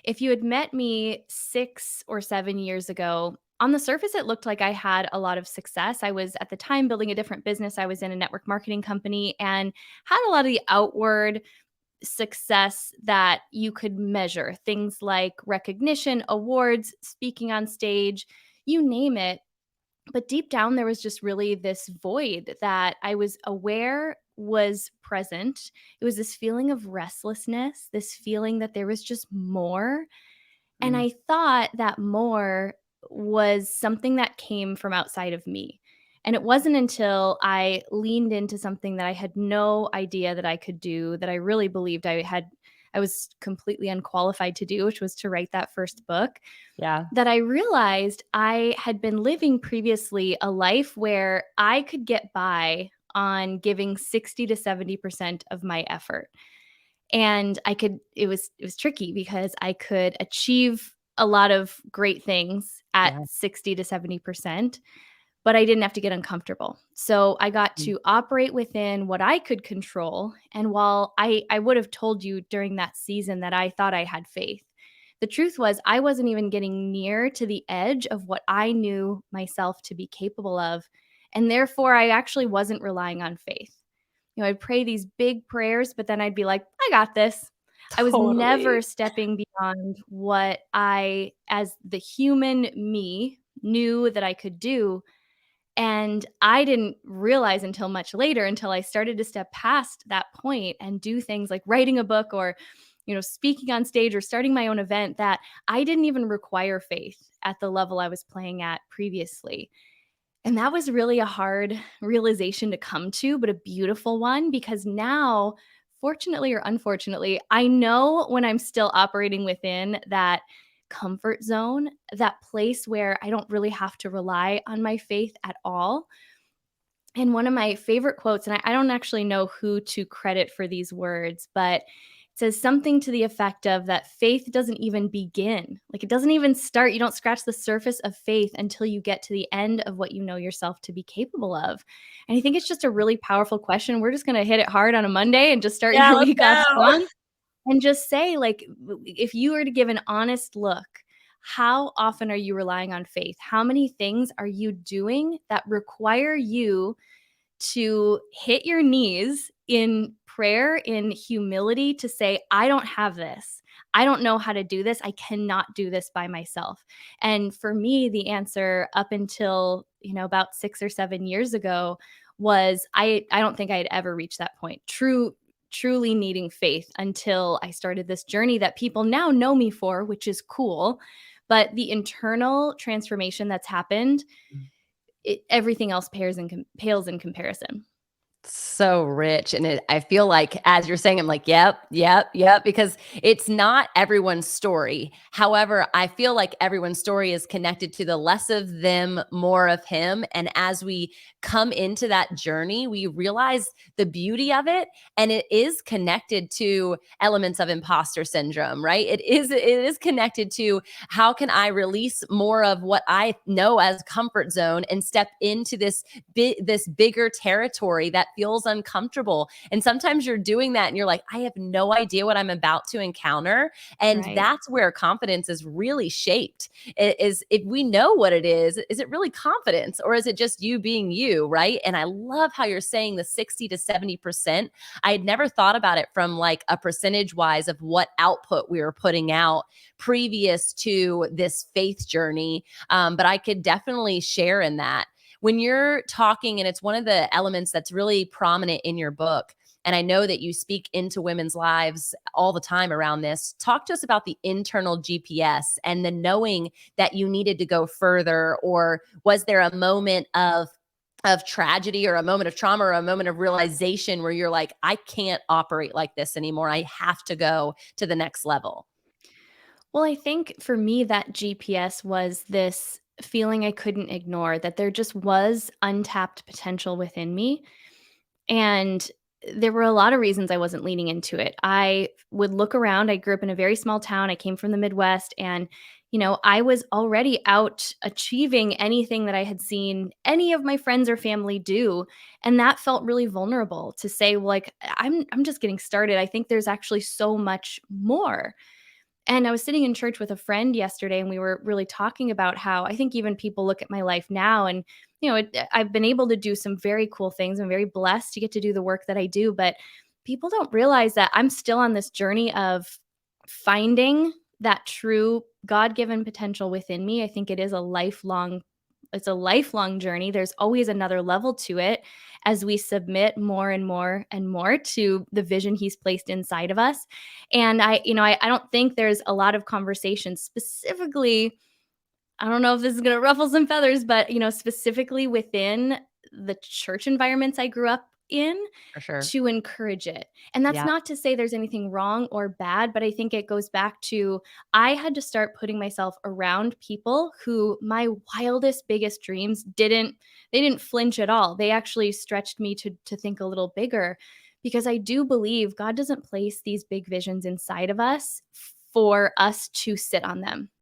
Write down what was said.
if you had met me 6 or 7 years ago, on the surface, it looked like I had a lot of success. I was at the time building a different business. I was in a network marketing company and had a lot of the outward success that you could measure, things like recognition, awards, speaking on stage, you name it. But deep down, there was just really this void that I was aware was present. It was this feeling of restlessness, this feeling that there was just more. And Mm. I thought that more was something that came from outside of me. And it wasn't until I leaned into something that I had no idea that I could do, that I really believed I was completely unqualified to do, which was to write that first book, Yeah. that I realized I had been living previously a life where I could get by on giving 60 to 70% of my effort. And it was tricky because I could achieve a lot of great things at Yeah. 60 to 70%, but I didn't have to get uncomfortable. So I got Mm. to operate within what I could control. And while I would have told you during that season that I thought I had faith, the truth was I wasn't even getting near to the edge of what I knew myself to be capable of. And therefore, I actually wasn't relying on faith. I'd pray these big prayers, but then I'd be like, I got this. I was never Totally. stepping beyond what I, as the human me, knew that I could do. And I didn't realize until much later, until I started to step past that point and do things like writing a book or, speaking on stage or starting my own event, that I didn't even require faith at the level I was playing at previously. And that was really a hard realization to come to, but a beautiful one because now, fortunately or unfortunately, I know when I'm still operating within that comfort zone, that place where I don't really have to rely on my faith at all. And one of my favorite quotes, and I don't actually know who to credit for these words, but it says something to the effect of that faith doesn't even begin. Like it doesn't even start. You don't scratch the surface of faith until you get to the end of what you know yourself to be capable of. And I think it's just a really powerful question. We're just going to hit it hard on a Monday and just start Yeah, your let's week off go. strong and just say, like, if you were to give an honest look, how often are you relying on faith? How many things are you doing that require you to hit your knees in prayer, in humility, to say, I don't have this. I don't know how to do this. I cannot do this by myself. And for me, the answer up until, about 6 or 7 years ago was I don't think I had ever reached that point. Truly needing faith until I started this journey that people now know me for, which is cool. But the internal transformation that's happened, everything else pales in comparison. So rich. And I feel like as you're saying, I'm like, yep, yep, yep, because it's not everyone's story. However, I feel like everyone's story is connected to the less of them, more of him. And as we come into that journey, we realize the beauty of it. And it is connected to elements of imposter syndrome, right? It is connected to how can I release more of what I know as comfort zone and step into this bigger territory that feels uncomfortable. And sometimes you're doing that and you're like, I have no idea what I'm about to encounter. And Right. that's where confidence is really shaped. It is if we know what it is it really confidence or is it just you being you, right? And I love how you're saying the 60 to 70%. I had never thought about it from like a percentage wise of what output we were putting out previous to this faith journey. But I could definitely share in that when you're talking, and it's one of the elements that's really prominent in your book. And I know that you speak into women's lives all the time around this. Talk to us about the internal GPS and the knowing that you needed to go further, or was there a moment of tragedy or a moment of trauma or a moment of realization where you're like, I can't operate like this anymore. I have to go to the next level. Well, I think for me, that GPS was this feeling I couldn't ignore, that there just was untapped potential within me. And there were a lot of reasons I wasn't leaning into it. I would look around. I grew up in a very small town. I came from the Midwest, and I was already out achieving anything that I had seen any of my friends or family do, and that felt really vulnerable to say, well, like I'm just getting started. I think there's actually so much more. And I was sitting in church with a friend yesterday, and we were really talking about how I think even people look at my life now and, I've been able to do some very cool things. I'm very blessed to get to do the work that I do, but people don't realize that I'm still on this journey of finding that true God-given potential within me. I think it's a lifelong journey. There's always another level to it as we submit more and more and more to the vision he's placed inside of us. And I don't think there's a lot of conversation specifically. I don't know if this is gonna ruffle some feathers, but, specifically within the church environments I grew up in, For sure. to encourage it. And that's Yeah, not to say there's anything wrong or bad, but I think it goes back to I had to start putting myself around people who my wildest, biggest dreams didn't flinch at all. They actually stretched me to think a little bigger, because I do believe God doesn't place these big visions inside of us for us to sit on them.